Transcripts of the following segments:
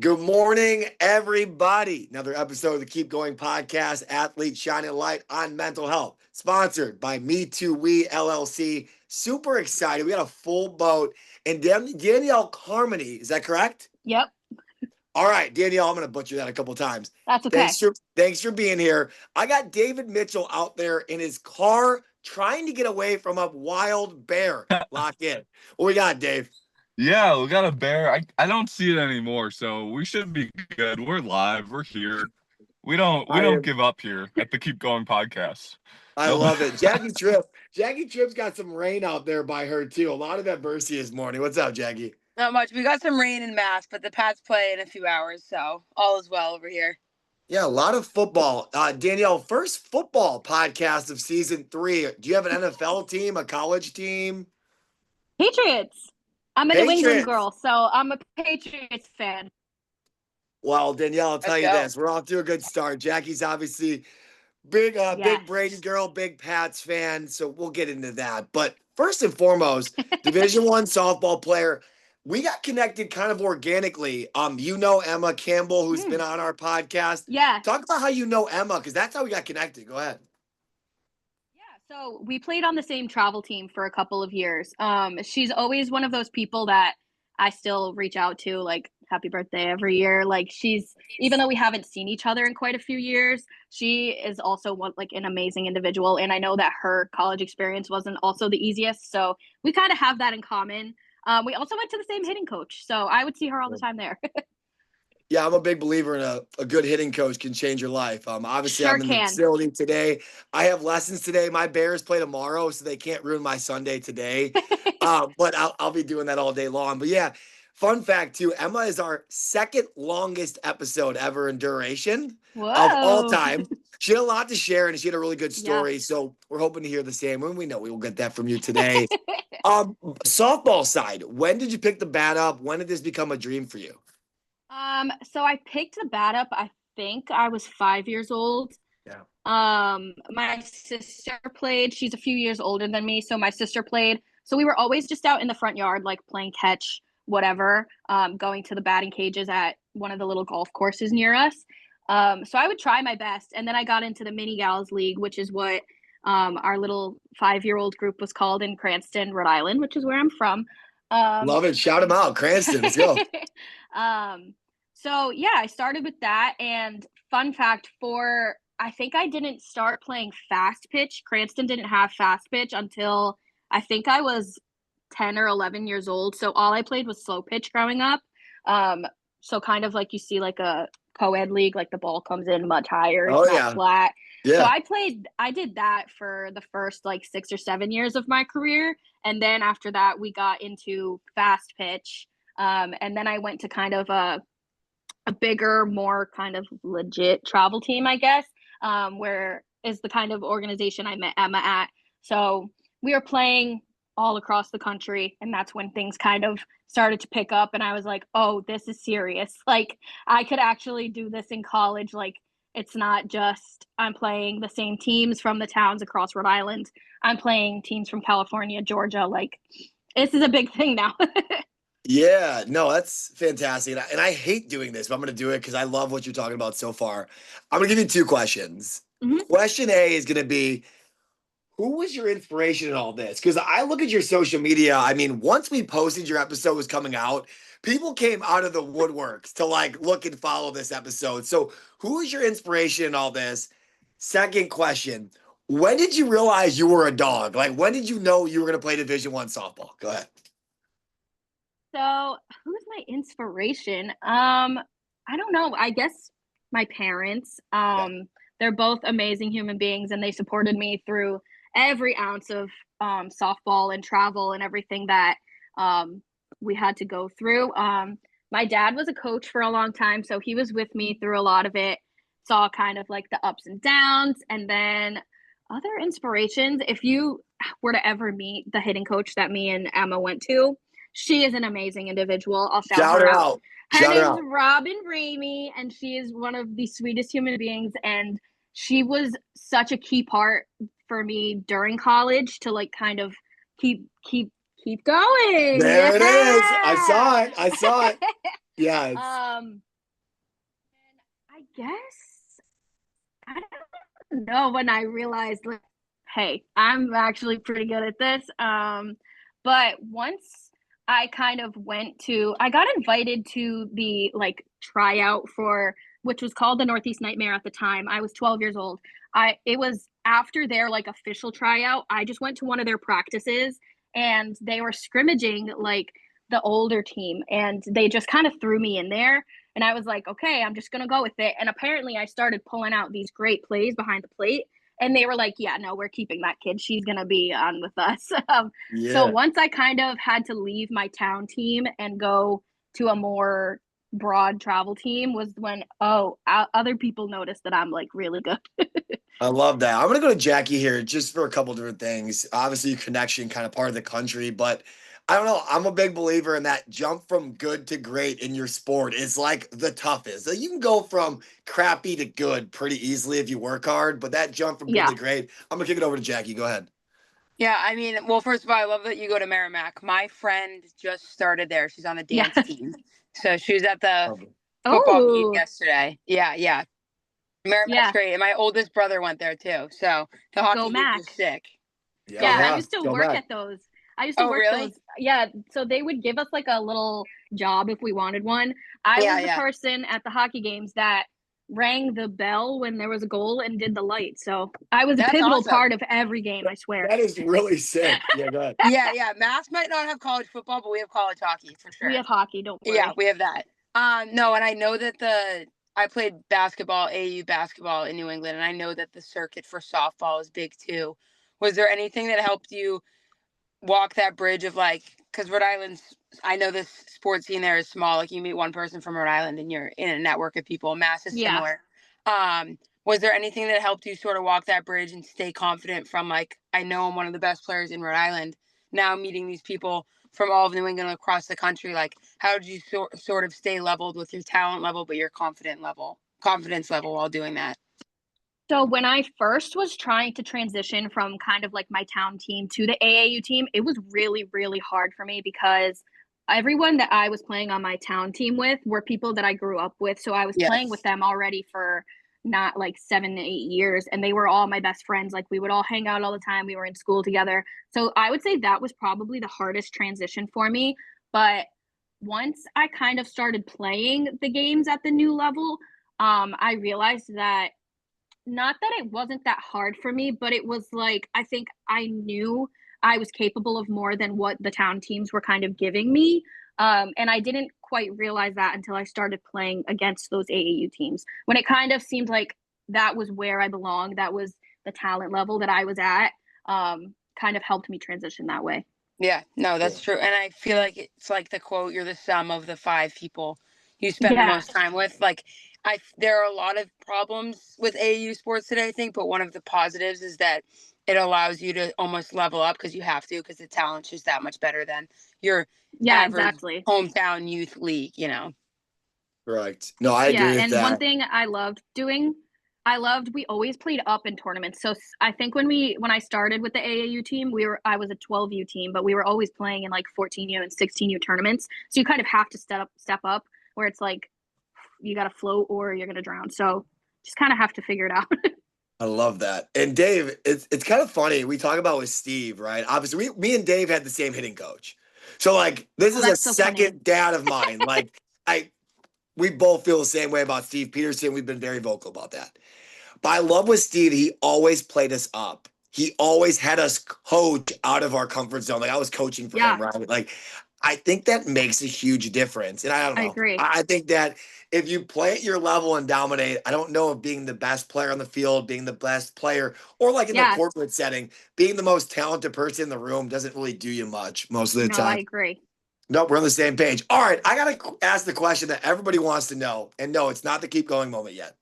Good morning, everybody. Another episode of the Keep Going podcast, Athlete Shining Light on Mental Health, sponsored by Me Too We LLC. Super excited. We got a full boat. And Danielle Carmody, is that correct? Yep. All right, Danielle, I'm going to butcher that a couple times. That's okay. Thanks for being here. I got David Mitchell out there in his car trying to get away from a wild bear. Lock in. What we got, Dave? Yeah, we got a bear. I don't see it anymore, so we should be good. We're live. We're here. We don't give up here at the Keep Going podcast. I love it. Jackie Tripp's got some rain out there by her too. A lot of adversity this morning. What's up, Jackie? Not much. We got some rain in Mass, but the Pats play in a few hours, so all is well over here. Yeah, a lot of football. Danielle, first football podcast of season 3. Do you have an NFL team, a college team? Patriots. I'm a New England girl, so I'm a Patriots fan. Well, Danielle, I'll tell you this. We're off to a good start. Jackie's obviously big Brady girl, big Pats fan, so we'll get into that. But first and foremost, Division I softball player. We got connected kind of organically. You know Emma Campbell, who's been on our podcast. Yeah. Talk about how you know Emma, because that's how we got connected. Go ahead. So we played on the same travel team for a couple of years. She's always one of those people that I still reach out to, like, happy birthday every year. Like, even though we haven't seen each other in quite a few years, she is also an amazing individual. And I know that her college experience wasn't also the easiest. So we kind of have that in common. We also went to the same hitting coach, so I would see her all the time there. Yeah, I'm a big believer in a good hitting coach can change your life. Obviously, I'm in the facility today. I have lessons today. My Bears play tomorrow, so they can't ruin my Sunday today. But I'll be doing that all day long. But yeah, fun fact too, Emma is our second longest episode ever in duration of all time. She had a lot to share, and she had a really good story. Yeah. So we're hoping to hear the same. And we know we will get that from you today. Softball side, when did you pick the bat up? When did this become a dream for you? So I picked the bat up, I think I was 5 years old. Yeah. My sister played. She's a few years older than me, so my sister played. So we were always just out in the front yard, like playing catch, whatever, going to the batting cages at one of the little golf courses near us. So I would try my best. And then I got into the Mini Gals League, which is what our little 5-year-old group was called in Cranston, Rhode Island, which is where I'm from. Love it. Shout them out. Cranston. Let's go. So yeah, I started with that. And fun fact, I think I didn't start playing fast pitch. Cranston didn't have fast pitch until I think I was 10 or 11 years old. So all I played was slow pitch growing up. So kind of like you see like a co-ed league, like the ball comes in much higher, it's not flat. Yeah. So I did that for the first like 6 or 7 years of my career. And then after that, we got into fast pitch. And then I went to kind of a bigger, more kind of legit travel team, I guess, where is the kind of organization I met Emma at. So we were playing all across the country, and that's when things kind of started to pick up. And I was like, oh, this is serious. Like, I could actually do this in college. Like, it's not just I'm playing the same teams from the towns across Rhode Island. I'm playing teams from California, Georgia. Like, this is a big thing now. Yeah, no, that's fantastic. And I hate doing this, but I'm going to do it because I love what you're talking about so far. I'm going to give you 2 questions. Mm-hmm. Question A is going to be, who was your inspiration in all this? Because I look at your social media. I mean, once we posted your episode was coming out, people came out of the woodworks to like look and follow this episode. So who was your inspiration in all this? Second question, when did you realize you were a dog? Like, when did you know you were going to play Division I softball? Go ahead. So who's my inspiration? I don't know. I guess my parents. They're both amazing human beings, and they supported me through every ounce of softball and travel and everything that we had to go through. My dad was a coach for a long time, so he was with me through a lot of it, saw kind of like the ups and downs. And then other inspirations, if you were to ever meet the hitting coach that me and Emma went to, she is an amazing individual. I'll shout her out. Her name is Robin Ramey, and she is one of the sweetest human beings. And she was such a key part for me during college to like kind of keep going. There it is. I saw it. Yeah. guess I don't know when I realized, like, hey, I'm actually pretty good at this. But once I kind of I got invited to the like tryout for, which was called the Northeast Nightmare at the time. I was 12 years old. It was after their like official tryout. I just went to one of their practices and they were scrimmaging like the older team and they just kind of threw me in there. And I was like, okay, I'm just going to go with it. And apparently I started pulling out these great plays behind the plate. And they were like, yeah, no, we're keeping that kid. She's going to be on with us. So once I kind of had to leave my town team and go to a more broad travel team was when, other people noticed that I'm like really good. I love that. I'm going to go to Jackie here just for a couple different things. Obviously, connection, kind of part of the country, but I don't know. I'm a big believer in that jump from good to great in your sport is like the toughest. You can go from crappy to good pretty easily if you work hard, but that jump from good to great, I'm going to kick it over to Jackie. Go ahead. Yeah, I mean, well, first of all, I love that you go to Merrimack. My friend just started there. She's on the dance team. So she was at the football game yesterday. Yeah. Merrimack's great. And my oldest brother went there too. So the hockey game was sick. Yeah, I used to work at those. I used to work those. Yeah, so they would give us like a little job if we wanted one. I was the person at the hockey games that rang the bell when there was a goal and did the light. So I was a pivotal part of every game, I swear. That is really sick. Yeah, go ahead. Yeah. Mass might not have college football, but we have college hockey for sure. We have hockey, don't worry. Yeah, we have that. No, and I know that I played basketball, AAU basketball in New England, and I know that the circuit for softball is big too. Was there anything that helped you walk that bridge of like, because Rhode Island's, I know this sports scene there is small, like you meet one person from Rhode Island and you're in a network of people. Mass is similar. Was there anything that helped you sort of walk that bridge and stay confident from like, I know I'm one of the best players in Rhode Island, now meeting these people from all of New England across the country? Like, how did you sort of stay leveled with your talent level but your confidence level while doing that? So when I first was trying to transition from kind of like my town team to the AAU team, it was really, really hard for me because everyone that I was playing on my town team with were people that I grew up with. So I was playing with them already for not like 7 to 8 years, and they were all my best friends. Like we would all hang out all the time. We were in school together. So I would say that was probably the hardest transition for me. But once I kind of started playing the games at the new level, I realized that not that it wasn't that hard for me, but it was like, I think I knew I was capable of more than what the town teams were kind of giving me. And I didn't quite realize that until I started playing against those AAU teams, when it kind of seemed like that was where I belonged. That was the talent level that I was at, kind of helped me transition that way. Yeah, no, that's true. And I feel like it's like the quote, you're the sum of the 5 people you spend the most time with. Like, there are a lot of problems with AAU sports today, I think, but one of the positives is that it allows you to almost level up because you have to, because the talent's just that much better than your average hometown youth league, you know? Right. No, I agree with that. And one thing I loved doing, we always played up in tournaments. So I think when I started with the AAU team, I was a 12U team, but we were always playing in like 14U and 16U tournaments. So you kind of have to step up where it's like, you got to float or you're going to drown. So just kind of have to figure it out. I love that. And Dave, it's kind of funny. We talk about with Steve, right? Obviously, me and Dave had the same hitting coach. So like, this is a second dad of mine. Like we both feel the same way about Steve Peterson. We've been very vocal about that. But I love with Steve, he always played us up. He always had us coach out of our comfort zone. Like I was coaching for him, right? Like I think that makes a huge difference. And I don't know. I agree. I think that if you play at your level and dominate, I don't know if being the best player on the field, being the best player, or like in the corporate setting, being the most talented person in the room doesn't really do you much most of the time. I agree. Nope, we're on the same page. All right, I got to ask the question that everybody wants to know. And no, it's not the keep going moment yet.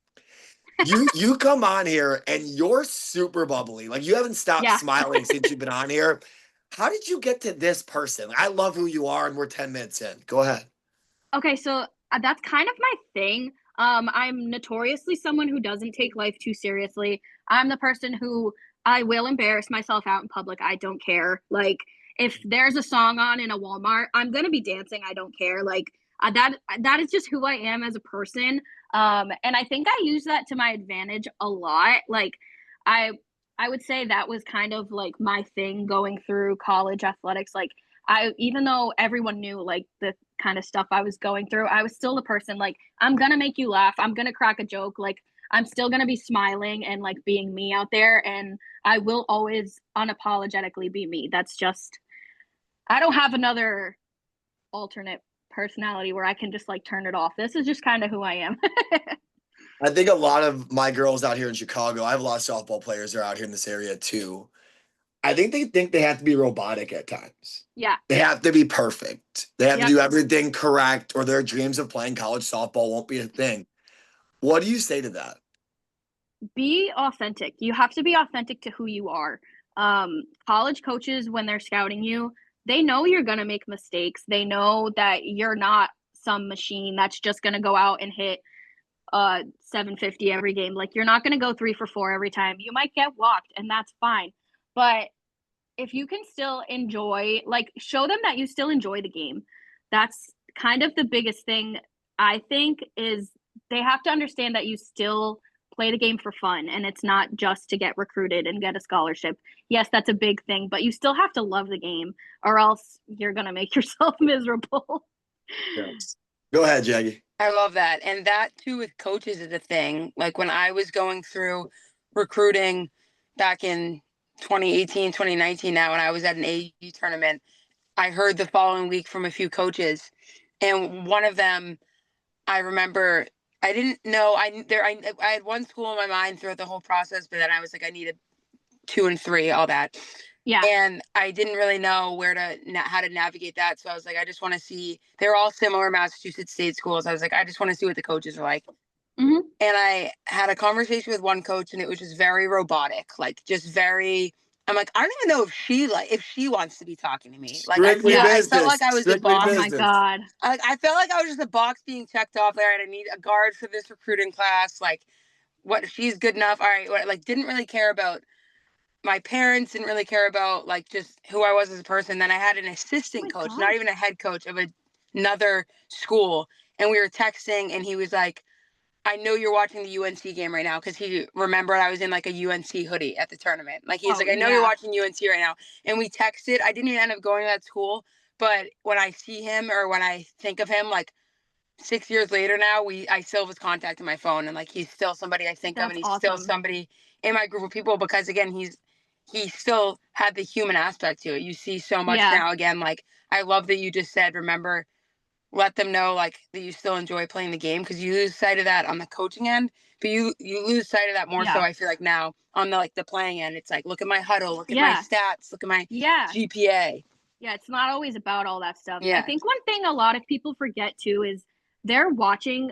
You come on here and you're super bubbly. Like you haven't stopped smiling since you've been on here. How did you get to this person? I love who you are, and we're 10 minutes in. Go ahead. Okay, so that's kind of my thing. I'm notoriously someone who doesn't take life too seriously. I'm the person who I will embarrass myself out in public. I don't care. Like if there's a song on in a Walmart, I'm going to be dancing. I don't care. Like That is just who I am as a person. And I think I use that to my advantage a lot. Like I would say that was kind of like my thing going through college athletics. Like even though everyone knew like the kind of stuff I was going through, I was still the person like, I'm gonna make you laugh, I'm gonna crack a joke, like I'm still gonna be smiling and like being me out there, and I will always unapologetically be me. That's just, I don't have another alternate personality where I can just like turn it off. This is just kind of who I am. I think a lot of my girls out here in Chicago, I have a lot of softball players that are out here in this area too. I think they have to be robotic at times. Yeah. They have to be perfect. They have to do everything correct, or their dreams of playing college softball won't be a thing. What do you say to that? Be authentic. You have to be authentic to who you are. College coaches, when they're scouting you, they know you're going to make mistakes. They know that you're not some machine that's just going to go out and hit 750 every game. Like you're not going to go 3 for 4 every time. You might get walked, and that's fine. But if you can still enjoy, like show them that you still enjoy the game. That's kind of the biggest thing, I think, is they have to understand that you still play the game for fun, and it's not just to get recruited and get a scholarship. Yes, that's a big thing, but you still have to love the game, or else you're going to make yourself miserable. Yes. Go ahead, Jackie. I love that. And that too with coaches is a thing. Like when I was going through recruiting back in 2018, 2019 now, when I was at an AU tournament, I heard the following week from a few coaches. And one of them, I remember, I didn't know, I had one school in my mind throughout the whole process, but then I was like, I needed 2 and 3, all that. Yeah. And I didn't really know how to navigate that. So I was like, I just want to see, they're all similar Massachusetts state schools. I was like, I just want to see what the coaches are like. Mm-hmm. And I had a conversation with one coach, and it was just very robotic, like just very, I'm like, I don't even know if she wants to be talking to me. Like I felt like I was the boss. Oh my God. I felt like I was just a box being checked off there, and I need a guard for this recruiting class. Like, what, she's good enough. All right. What, like, didn't really care about my parents, didn't really care about like just who I was as a person. Then I had an assistant coach, not even a head coach of another school. And we were texting, and he was like, I know you're watching the UNC game right now, because he remembered I was in like a UNC hoodie at the tournament. Like he's like, I know you're watching UNC right now. And we texted. I didn't even end up going to that school. But when I see him, or when I think of him, like 6 years later now, I still have his contact in my phone, and like he's still somebody I think of, and he's still somebody in my group of people, because again, he still had the human aspect to it. You see so much now. Again, like I love that you just said, remember, let them know like that you still enjoy playing the game, because you lose sight of that on the coaching end, but you lose sight of that more so I feel like now on the playing end. It's like, look at my huddle, look at my stats, look at my GPA. Yeah, it's not always about all that stuff. I think one thing a lot of people forget too is they're watching,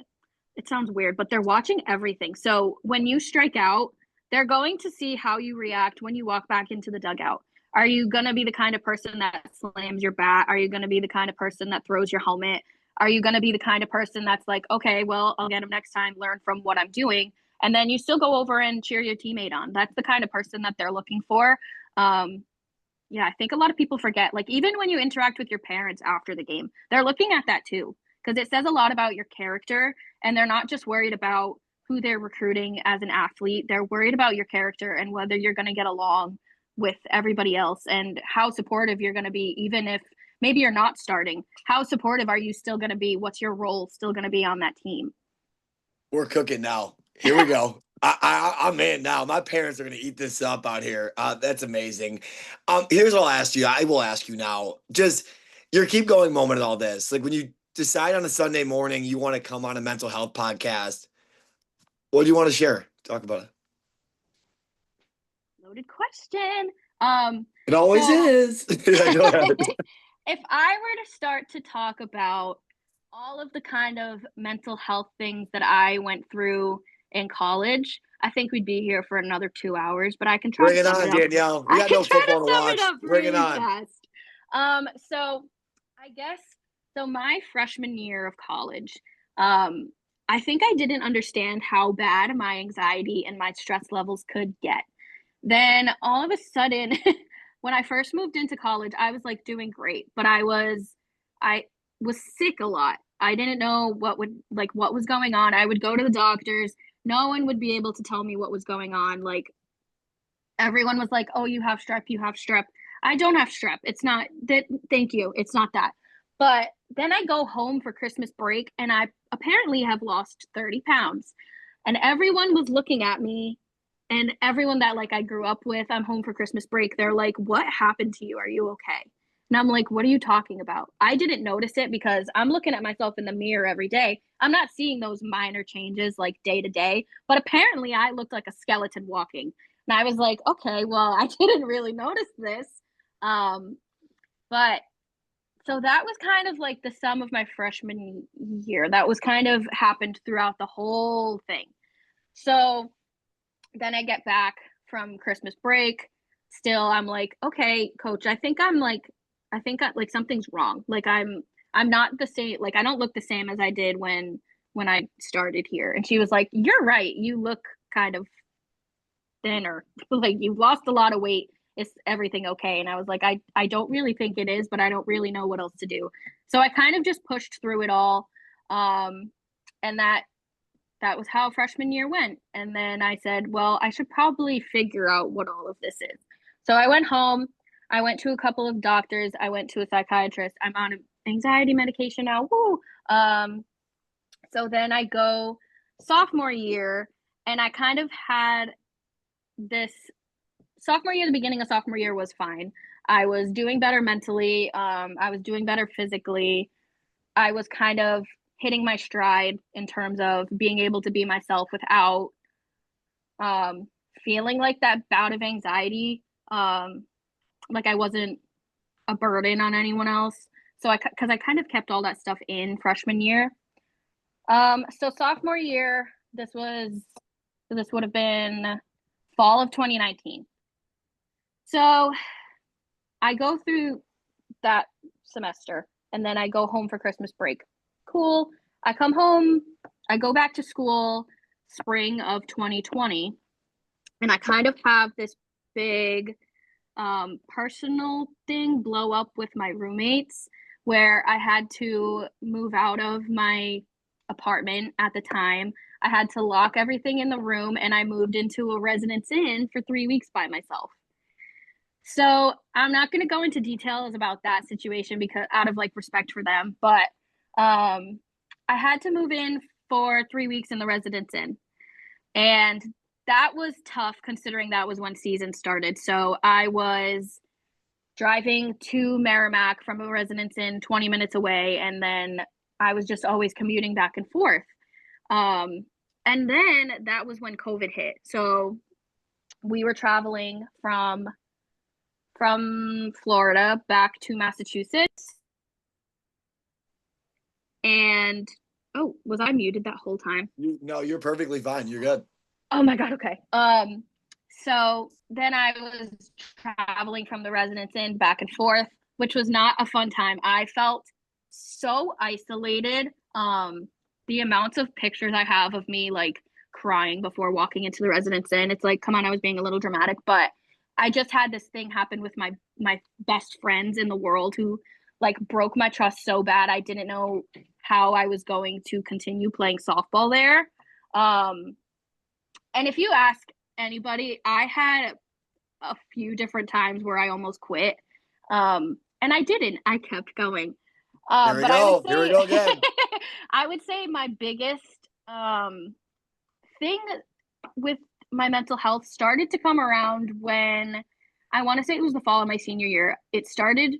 it sounds weird, but they're watching everything. So when you strike out, they're going to see how you react when you walk back into the dugout. Are you going to be the kind of person that slams your bat? Are you going to be the kind of person that throws your helmet? Are you going to be the kind of person that's like, okay, well, I'll get him next time, learn from what I'm doing, and then you still go over and cheer your teammate on? That's the kind of person that they're looking for. Yeah, I think a lot of people forget, like even when you interact with your parents after the game, they're looking at that too, because it says a lot about your character, and they're not just worried about who they're recruiting as an athlete. They're worried about your character and whether you're going to get along with everybody else, and how supportive you're going to be, even if maybe you're not starting. How supportive are you still going to be? What's your role still going to be on that team? We're cooking now. Here we go. I'm in now. My parents are going to eat this up out here. That's amazing. Here's what I'll ask you. I will ask you now. Just your keep going moment in all this. Like when you decide on a Sunday morning you want to come on a mental health podcast, what do you want to share? Talk about it. Loaded question. It always is. If I were to start to talk about all of the kind of mental health things that I went through in college, I think we'd be here for another 2 hours, but I can try to sum it up. Danielle. We got no football to watch. Bring it on. Fast. So I guess, my freshman year of college, I think I didn't understand how bad my anxiety and my stress levels could get. Then all of a sudden, when I first moved into college, I was like doing great, but I was sick a lot. I didn't know what was going on. I would go to the doctors. No one would be able to tell me what was going on. Like, everyone was like, oh, you have strep, you have strep. I don't have strep. It's not that. Thank you. It's not that. But then I go home for Christmas break and I apparently have lost 30 pounds. And everyone was looking at me, and everyone that like I grew up with, I'm home for Christmas break. They're like, what happened to you? Are you okay? And I'm like, what are you talking about? I didn't notice it because I'm looking at myself in the mirror every day. I'm not seeing those minor changes like day to day, but apparently I looked like a skeleton walking. And I was like, okay, well, I didn't really notice this. But so that was kind of like the sum of my freshman year. That was kind of happened throughout the whole thing. So then I get back from Christmas break. Still, I'm like, okay, coach, I think something's wrong. Like I'm not the same. Like I don't look the same as I did when I started here. And she was like, you're right. You look kind of thinner. Like you've lost a lot of weight. Is everything okay? And I was like, I don't really think it is, but I don't really know what else to do. So I kind of just pushed through it all. And that was how freshman year went. And then I said, well, I should probably figure out what all of this is. So I went home. I went to a couple of doctors. I went to a psychiatrist. I'm on anxiety medication now. Woo! So then I go sophomore year, and I kind of had this sophomore year. The beginning of sophomore year was fine. I was doing better mentally. I was doing better physically. I was kind of hitting my stride in terms of being able to be myself without feeling like that bout of anxiety. Like I wasn't a burden on anyone else. So because I kind of kept all that stuff in freshman year. So sophomore year, this would have been fall of 2019. So I go through that semester, and then I go home for Christmas break. Cool. I come home, I go back to school spring of 2020, and I kind of have this big personal thing blow up with my roommates, where I had to move out of my apartment at the time. I had to lock everything in the room, and I moved into a residence inn for 3 weeks by myself. So I'm not going to go into details about that situation because out of like respect for them, but I had to move in for 3 weeks in the residence inn, and that was tough considering that was when season started. So I was driving to Merrimack from a residence inn 20 minutes away, and then I was just always commuting back and forth. And then that was when COVID hit. So we were traveling from Florida back to Massachusetts. And was I muted that whole time? No, you're perfectly fine. You're good. Oh my God. Okay. So then I was traveling from the residence inn back and forth, which was not a fun time. I felt so isolated. The amounts of pictures I have of me like crying before walking into the residence inn, it's like, come on, I was being a little dramatic, but I just had this thing happen with my best friends in the world who like broke my trust so bad. I didn't know how I was going to continue playing softball there. And if you ask anybody, I had a few different times where I almost quit. And I didn't. I kept going. Here we go. Here we go again. I would say my biggest thing with my mental health started to come around when I want to say it was the fall of my senior year. It started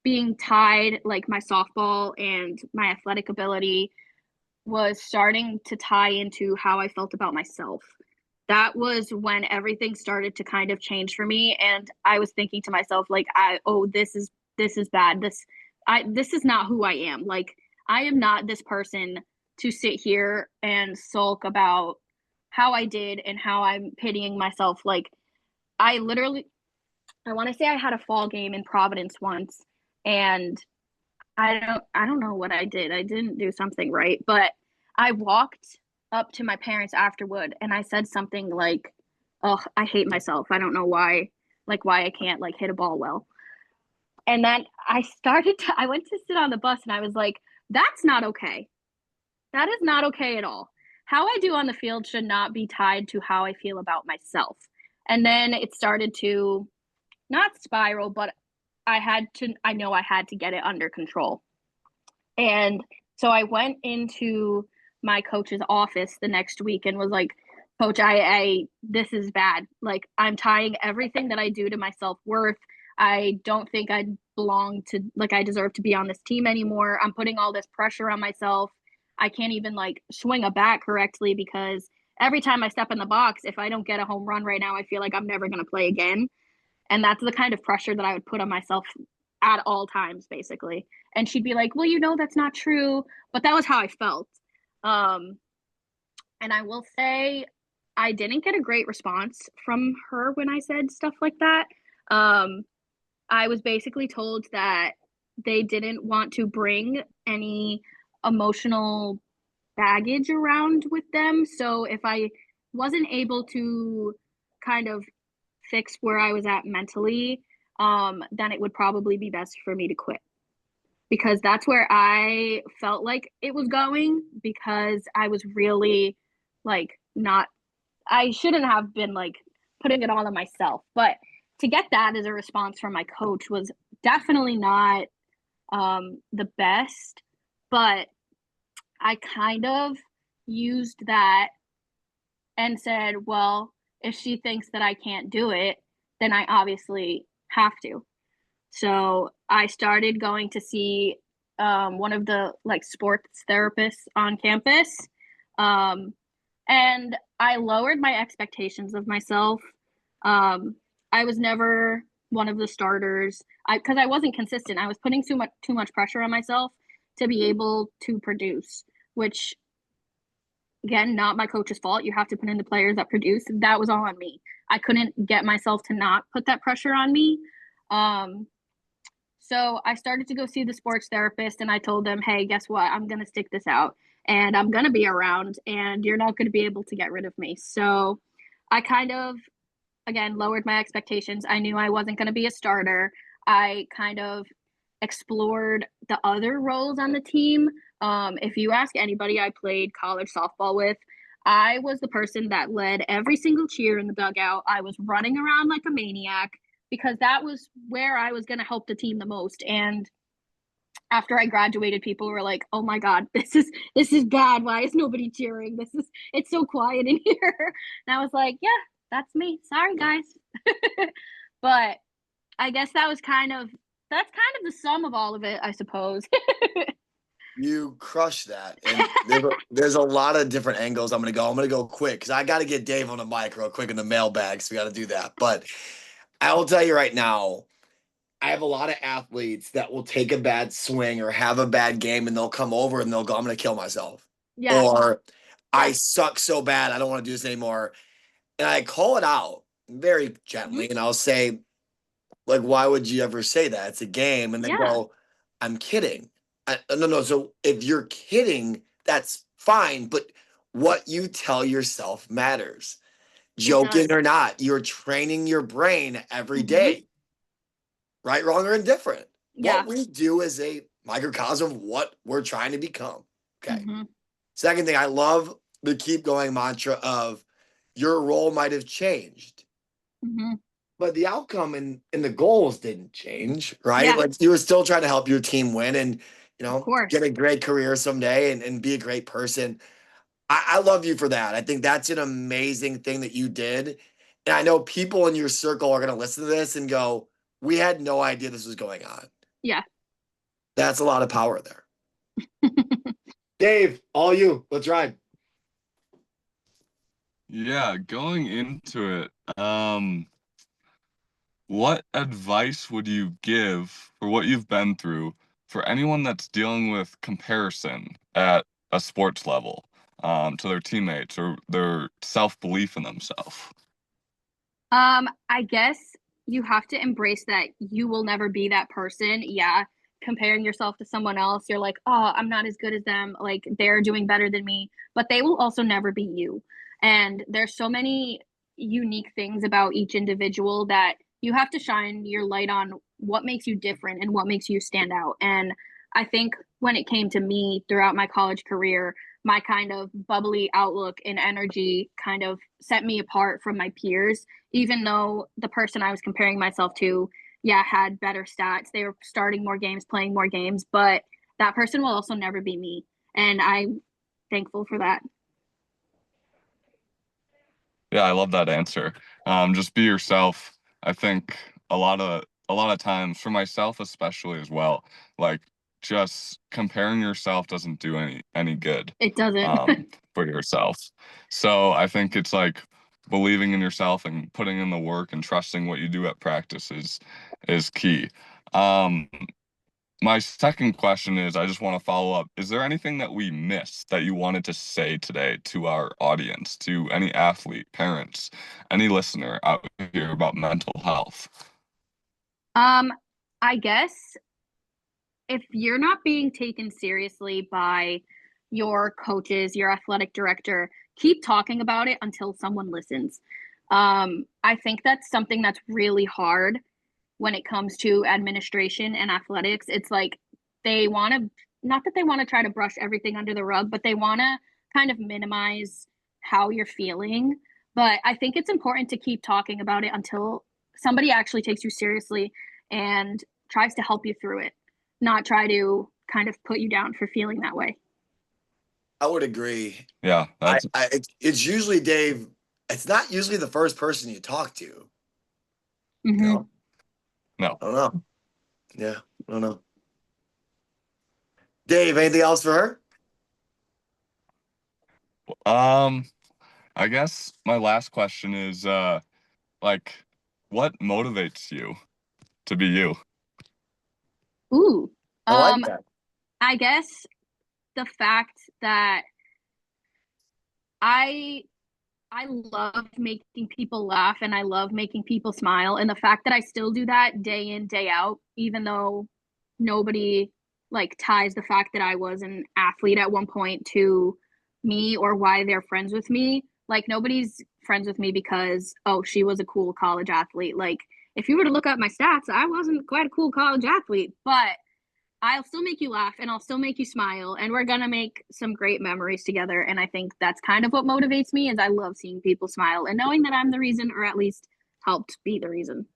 being tied, like my softball and my athletic ability was starting to tie into how I felt about myself. That was when everything started to kind of change for me. And I was thinking to myself, like, this is bad. This is not who I am. Like, I am not this person to sit here and sulk about how I did and how I'm pitying myself. Like, I want to say I had a fall game in Providence once, and I don't know what I did. I didn't do something right, but I walked up to my parents afterward and I said something like, oh, I hate myself. I don't know why I can't like hit a ball well. And then I went to sit on the bus and I was like, That's not okay. That is not okay at all. How I do on the field should not be tied to how I feel about myself. And then it started to not spiral, but I know I had to get it under control. And so I went into my coach's office the next week and was like, Coach, I this is bad. Like, I'm tying everything that I do to my self-worth. I don't think I belong to, like, I deserve to be on this team anymore. I'm putting all this pressure on myself. I can't even like swing a bat correctly because every time I step in the box, if I don't get a home run right now, I feel like I'm never going to play again. And that's the kind of pressure that I would put on myself at all times, basically. And she'd be like, well, that's not true. But that was how I felt. And I will say I didn't get a great response from her when I said stuff like that. I was basically told that they didn't want to bring any emotional baggage around with them. So if I wasn't able to kind of fix where I was at mentally, then it would probably be best for me to quit. Because that's where I felt like it was going, because I was really like I shouldn't have been like putting it all on myself. But to get that as a response from my coach was definitely not the best. But I kind of used that and said, well, if she thinks that I can't do it, then I obviously have to. So I started going to see one of the like sports therapists on campus. And I lowered my expectations of myself. I was never one of the starters because I wasn't consistent. I was putting too much pressure on myself to be able to produce, which again, not my coach's fault. You have to put in the players that produce. That was all on me. I couldn't get myself to not put that pressure on me. So I started to go see the sports therapist, and I told them, hey, guess what? I'm going to stick this out, and I'm going to be around, and you're not going to be able to get rid of me. So I kind of, again, lowered my expectations. I knew I wasn't going to be a starter. I kind of explored the other roles on the team. If you ask anybody I played college softball with, I was the person that led every single cheer in the dugout. I was running around like a maniac because that was where I was going to help the team the most. And after I graduated, people were like, oh my God, this is bad. Why is nobody cheering? It's so quiet in here. And I was like, yeah, that's me. Sorry, guys. But I guess that's kind of the sum of all of it, I suppose. You crush that. And there's a lot of different angles I'm going to go quick because I got to get Dave on the mic real quick in the mailbag. So we got to do that. But I will tell you right now, I have a lot of athletes that will take a bad swing or have a bad game and they'll come over and they'll go, I'm going to kill myself. Yeah. Or I suck so bad, I don't want to do this anymore. And I call it out very gently and I'll say, like, why would you ever say that? It's a game. And they go, I'm kidding. No. So if you're kidding, that's fine. But what you tell yourself matters. Joking or not, you're training your brain every day. Right, wrong, or indifferent. Yeah. What we do is a microcosm of what we're trying to become. Okay. Second thing, I love the keep going mantra of your role might have changed. But the outcome and the goals didn't change, right? Yeah. Like you were still trying to help your team win and, get a great career someday and be a great person. I love you for that. I think that's an amazing thing that you did. And I know people in your circle are going to listen to this and go, we had no idea this was going on. Yeah. That's a lot of power there. Dave, all you. Let's ride. Yeah, going into it, what advice would you give for what you've been through for anyone that's dealing with comparison at a sports level to their teammates or their self-belief in themselves? I guess you have to embrace that you will never be that person. Yeah. Comparing yourself to someone else, you're like, oh, I'm not as good as them. Like they're doing better than me, but they will also never be you. And there's so many unique things about each individual that you have to shine your light on what makes you different and what makes you stand out. And I think when it came to me throughout my college career, my kind of bubbly outlook and energy kind of set me apart from my peers, even though the person I was comparing myself to, yeah, had better stats. They were starting more games, playing more games, but that person will also never be me. And I'm thankful for that. Yeah, I love that answer. Just be yourself. I think a lot of times for myself especially as well, like just comparing yourself doesn't do any good It doesn't. for yourself. So I think it's like believing in yourself and putting in the work and trusting what you do at practice is key. Um, my second question is, I just want to follow up. Is there anything that we missed that you wanted to say today to our audience, to any athlete, parents, any listener out here about mental health? I guess if you're not being taken seriously by your coaches, your athletic director, keep talking about it until someone listens. I think that's something that's really hard when it comes to administration and athletics. It's like they want to, not that they want to try to brush everything under the rug, but they want to kind of minimize how you're feeling. But I think it's important to keep talking about it until somebody actually takes you seriously and tries to help you through it, not try to kind of put you down for feeling that way. I would agree. Yeah, it's usually Dave. It's not usually the first person you talk to. Mm-hmm. No. no. I don't know. Yeah, I don't know. Dave, anything else for her? I guess my last question is like what motivates you to be you? Ooh. I like that. I guess the fact that I love making people laugh and I love making people smile. And the fact that I still do that day in, day out, even though nobody like ties the fact that I was an athlete at one point to me or why they're friends with me. Like nobody's friends with me because, oh, she was a cool college athlete. Like if you were to look up my stats, I wasn't quite a cool college athlete, but I'll still make you laugh and I'll still make you smile and we're going to make some great memories together. And I think that's kind of what motivates me is I love seeing people smile and knowing that I'm the reason or at least helped be the reason.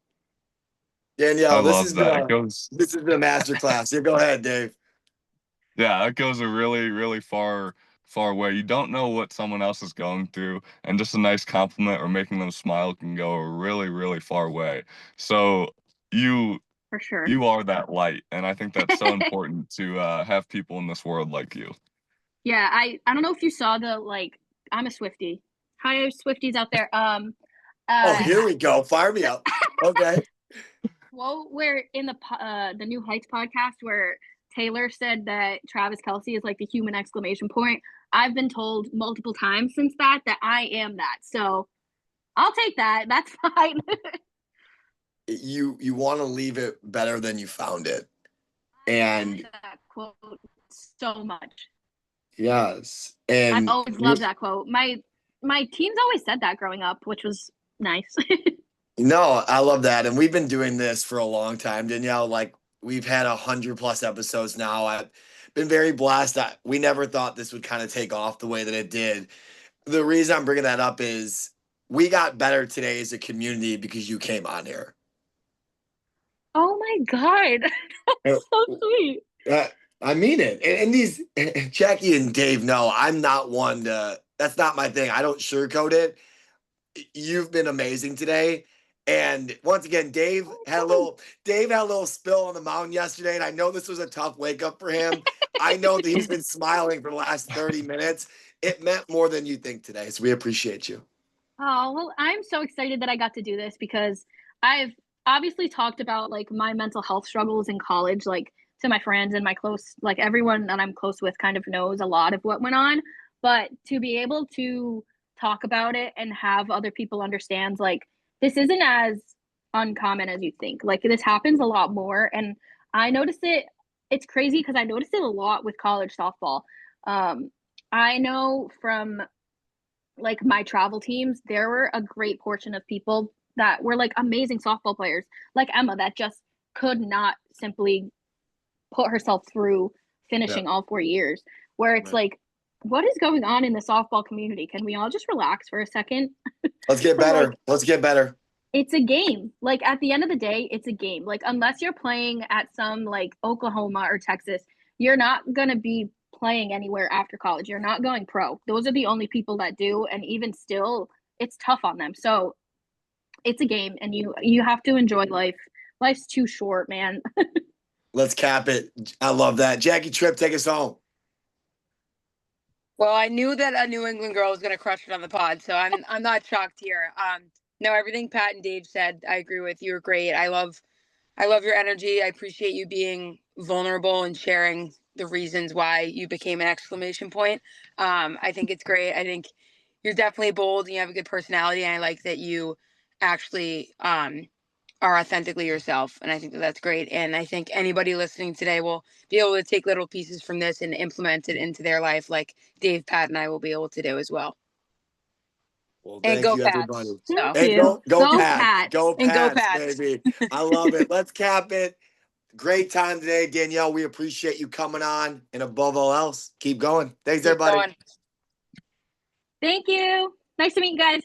Danielle, this has that. been a masterclass. Yeah, go ahead, Dave. Yeah, that goes a really, really far way. You don't know what someone else is going through, and just a nice compliment or making them smile can go a really, really far way. So you For sure. you are that light, and I think that's so important to have people in this world like you. Yeah, I don't know if you saw I'm a Swiftie. Hi, Swifties out there. Oh, here we go. Fire me up. Okay. Well, we're in the New Heights podcast where Taylor said that Travis Kelce is like the human exclamation point. I've been told multiple times since that I am that. So I'll take that. That's fine. You want to leave it better than you found it. And I love that quote so much. Yes. And I've always loved that quote. My teens always said that growing up, which was nice. No, I love that. And we've been doing this for a long time, Danielle. Like we've had 100+ episodes now. I've been very blessed. We never thought this would kind of take off the way that it did. The reason I'm bringing that up is we got better today as a community because you came on here. Oh my God. That's so sweet. I mean it. And these Jackie and Dave know I'm not one to, that's not my thing. I don't sugarcoat it. You've been amazing today. And once again, Dave had a little spill on the mountain yesterday, and I know this was a tough wake up for him. I know that he's been smiling for the last 30 minutes. It meant more than you think today, so we appreciate you. Oh, well, I'm so excited that I got to do this because I've obviously talked about like my mental health struggles in college, like to my friends and my close, like everyone that I'm close with kind of knows a lot of what went on. But to be able to talk about it and have other people understand, like, this isn't as uncommon as you think. Like, this happens a lot more. And I notice it, it's crazy because I noticed it a lot with college softball. I know from like my travel teams, there were a great portion of people that were like amazing softball players, like Emma, that just could not simply put herself through finishing all 4 years, where it's like, what is going on in the softball community? Can we all just relax for a second? Let's get better. Like, let's get better. It's a game. Like, at the end of the day, it's a game. Like, unless you're playing at some like Oklahoma or Texas, you're not going to be playing anywhere after college. You're not going pro. Those are the only people that do. And even still, it's tough on them. So it's a game, and you have to enjoy life. Life's too short, man. Let's cap it. I love that. Jackie Tripp, take us home. Well, I knew that a New England girl was going to crush it on the pod, so I'm not shocked here. No, everything Pat and Dave said, I agree with. You're great. I love your energy. I appreciate you being vulnerable and sharing the reasons why you became an exclamation point. I think it's great. I think you're definitely bold and you have a good personality, and I like that you actually are authentically yourself, and I think that that's great. And I think anybody listening today will be able to take little pieces from this and implement it into their life, like Dave, Pat, and I will be able to do as well. Well, And thank go you, Pats. everybody. Thank Hey, you. go Pats. Go And go Pats, Pats. baby. I love it. Let's cap it. Great time today, Danielle. We appreciate you coming on. And above all else, keep going. Thanks, Keep everybody. going. Thank you. Nice to meet you guys.